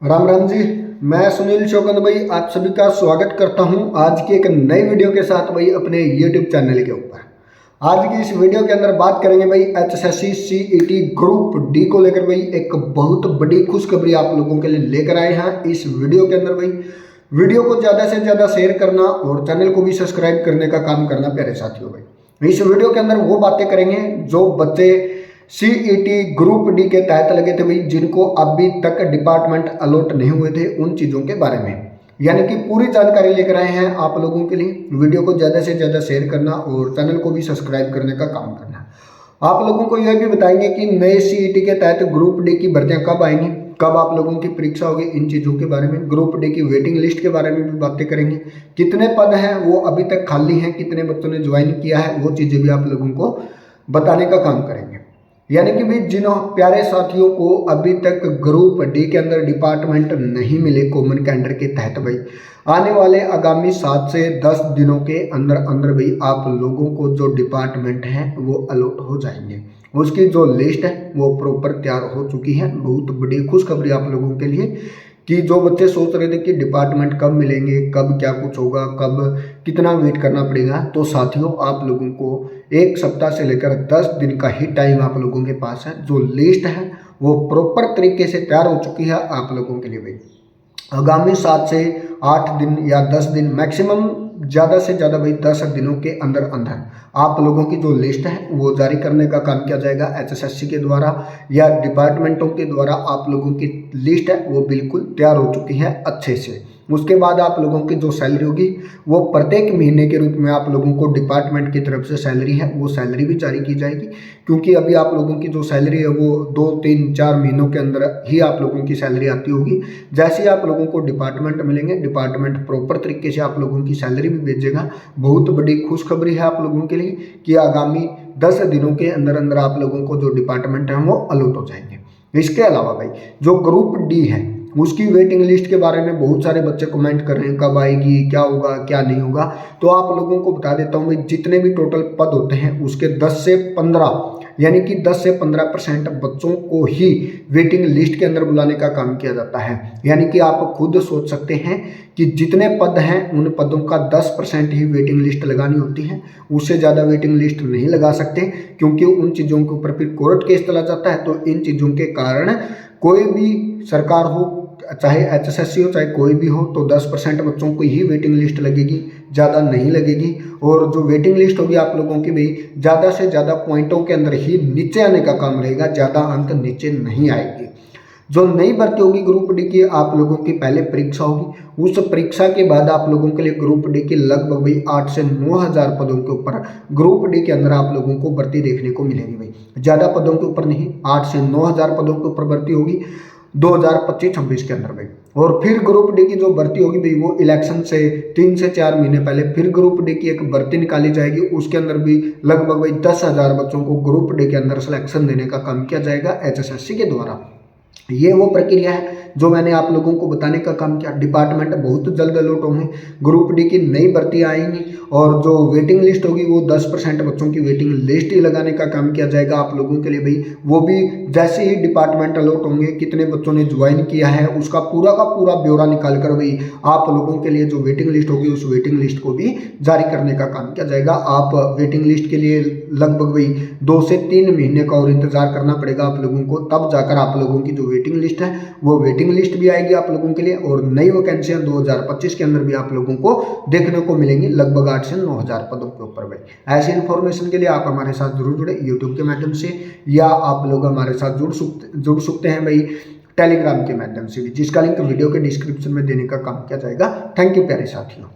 राम राम जी। मैं सुनील चौगन भाई आप सभी का स्वागत करता हूं आज की एक नई वीडियो के साथ भाई अपने YouTube चैनल के ऊपर। आज की इस वीडियो के अंदर बात करेंगे भाई HSSC CET ग्रुप डी को लेकर भाई एक बहुत बड़ी खुशखबरी आप लोगों के लिए लेकर आए हैं इस वीडियो के अंदर भाई। वीडियो को ज़्यादा से ज़्यादा शेयर करना और चैनल को भी सब्सक्राइब करने का काम करना प्यारे साथियों भाई। इस वीडियो के अंदर वो बातें करेंगे जो बच्चे CET ग्रुप डी के तहत लगे थे भाई, जिनको अभी तक डिपार्टमेंट अलॉट नहीं हुए थे, उन चीज़ों के बारे में यानी कि पूरी जानकारी लेकर आए हैं आप लोगों के लिए। वीडियो को ज़्यादा से ज़्यादा शेयर करना और चैनल को भी सब्सक्राइब करने का काम करना। आप लोगों को यह भी बताएंगे कि नए CET के तहत ग्रुप डी की भर्तियां कब आएंगी, कब आप लोगों की परीक्षा होगी, इन चीज़ों के बारे में। ग्रुप डी की वेटिंग लिस्ट के बारे में भी बातें करेंगे। कितने पद हैं वो अभी तक खाली हैं, कितने बच्चों ने ज्वाइन किया है, वो चीज़ें भी आप लोगों को बताने का काम करेंगे। यानी कि भी जिन प्यारे साथियों को अभी तक ग्रुप डी के अंदर डिपार्टमेंट नहीं मिले कॉमन कैडर के तहत भाई, आने वाले आगामी 7 से 10 दिनों के अंदर अंदर भाई आप लोगों को जो डिपार्टमेंट है वो अलॉट हो जाएंगे। उसकी जो लिस्ट है वो प्रॉपर तैयार हो चुकी है। बहुत बड़ी खुशखबरी आप लोगों के लिए कि जो बच्चे सोच रहे थे कि डिपार्टमेंट कब मिलेंगे, कब क्या कुछ होगा, कब कितना वेट करना पड़ेगा, तो साथियों आप लोगों को 1 सप्ताह से लेकर 10 दिन का ही टाइम आप लोगों के पास है। जो लिस्ट है वो प्रॉपर तरीके से तैयार हो चुकी है आप लोगों के लिए भाई। आगामी 7 से 8 दिन या 10 दिन मैक्सिमम, ज़्यादा से ज़्यादा भाई 10 दिनों के अंदर अंदर आप लोगों की जो लिस्ट है वो जारी करने का काम किया जाएगा HSSC के द्वारा या डिपार्टमेंटों के द्वारा। आप लोगों की लिस्ट है वो बिल्कुल तैयार हो चुकी है अच्छे से। उसके बाद आप लोगों की जो सैलरी होगी वो प्रत्येक महीने के रूप में आप लोगों को डिपार्टमेंट की तरफ से सैलरी है वो सैलरी भी जारी की जाएगी, क्योंकि अभी आप लोगों की जो सैलरी है वो 2, 3, 4 महीनों के अंदर ही आप लोगों की सैलरी आती होगी। जैसे ही आप लोगों को डिपार्टमेंट मिलेंगे, डिपार्टमेंट प्रॉपर तरीके से आप लोगों की सैलरी भी भेजेगा। बहुत बड़ी खुशखबरी है आप लोगों के लिए कि आगामी 10 दिनों के अंदर अंदर आप लोगों को जो डिपार्टमेंट है वो अलॉट हो जाएंगे। इसके अलावा भाई जो ग्रुप डी है उसकी वेटिंग लिस्ट के बारे में बहुत सारे बच्चे कमेंट कर रहे हैं कब आएगी, क्या होगा, क्या नहीं होगा। तो आप लोगों को बता देता हूँ भाई, जितने भी टोटल पद होते हैं उसके 10 से 15 यानी कि 10 से 15% बच्चों को ही वेटिंग लिस्ट के अंदर बुलाने का काम किया जाता है। यानी कि आप खुद सोच सकते हैं कि जितने पद हैं उन पदों का 10% ही वेटिंग लिस्ट लगानी होती है। उससे ज़्यादा वेटिंग लिस्ट नहीं लगा सकते, क्योंकि उन चीज़ों के ऊपर फिर कोर्ट केस चला जाता है। तो इन चीज़ों के कारण कोई भी सरकार हो, चाहे HSSC हो, चाहे कोई भी हो, तो 10% बच्चों को ही वेटिंग लिस्ट लगेगी, ज़्यादा नहीं लगेगी। और जो वेटिंग लिस्ट होगी आप लोगों की भाई, ज़्यादा से ज़्यादा पॉइंटों के अंदर ही नीचे आने का काम रहेगा, ज़्यादा अंक नीचे नहीं आएगी। जो नई भर्ती होगी ग्रुप डी की, आप लोगों की पहले परीक्षा होगी। उस परीक्षा के बाद आप लोगों के लिए ग्रुप डी की लगभग भाई 8 से 9 हज़ार पदों के ऊपर ग्रुप डी के अंदर आप लोगों को भर्ती देखने को मिलेगी भाई। ज़्यादा पदों के ऊपर नहीं, 8 से 9 हज़ार पदों के ऊपर भर्ती होगी 2025-26 के अंदर भाई। और फिर ग्रुप डी की जो भर्ती होगी भाई वो इलेक्शन से 3 से 4 महीने पहले फिर ग्रुप डी की एक भर्ती निकाली जाएगी। उसके अंदर भी लगभग भाई 10,000 बच्चों को ग्रुप डी के अंदर सिलेक्शन देने का काम किया जाएगा HSSC के द्वारा। ये वो प्रक्रिया है जो मैंने आप लोगों को बताने का काम किया। डिपार्टमेंट बहुत जल्द अलॉट होंगे, ग्रुप डी की नई भर्तियाँ आएंगी और जो वेटिंग लिस्ट होगी वो 10% बच्चों की वेटिंग लिस्ट ही लगाने का काम किया जाएगा आप लोगों के लिए भाई। वो भी जैसे ही डिपार्टमेंट अलॉट होंगे, कितने बच्चों ने ज्वाइन किया है उसका पूरा का पूरा ब्यौरा निकाल कर भाई आप लोगों के लिए जो वेटिंग लिस्ट होगी उस वेटिंग लिस्ट को भी जारी करने का काम किया जाएगा। आप वेटिंग लिस्ट के लिए लगभग भाई 2 से 3 महीने का और इंतजार करना पड़ेगा आप लोगों को, तब जाकर आप लोगों की जो वेटिंग लिस्ट है वो वेटिंग लिस्ट भी आएगी आप लोगों के लिए। और नई वैकेंसियां 2025 के अंदर भी आप लोगों को देखने को मिलेंगी लगभग 8 से 9 हज़ार पदों के ऊपर भाई। ऐसी इन्फॉर्मेशन के लिए आप हमारे साथ जरूर जुड़े यूट्यूब के माध्यम से, या आप लोग हमारे साथ जुड़ सकते हैं भाई टेलीग्राम के माध्यम से भी, जिसका लिंक वीडियो के डिस्क्रिप्शन में देने का काम किया जाएगा। थैंक यू प्यारे साथियों।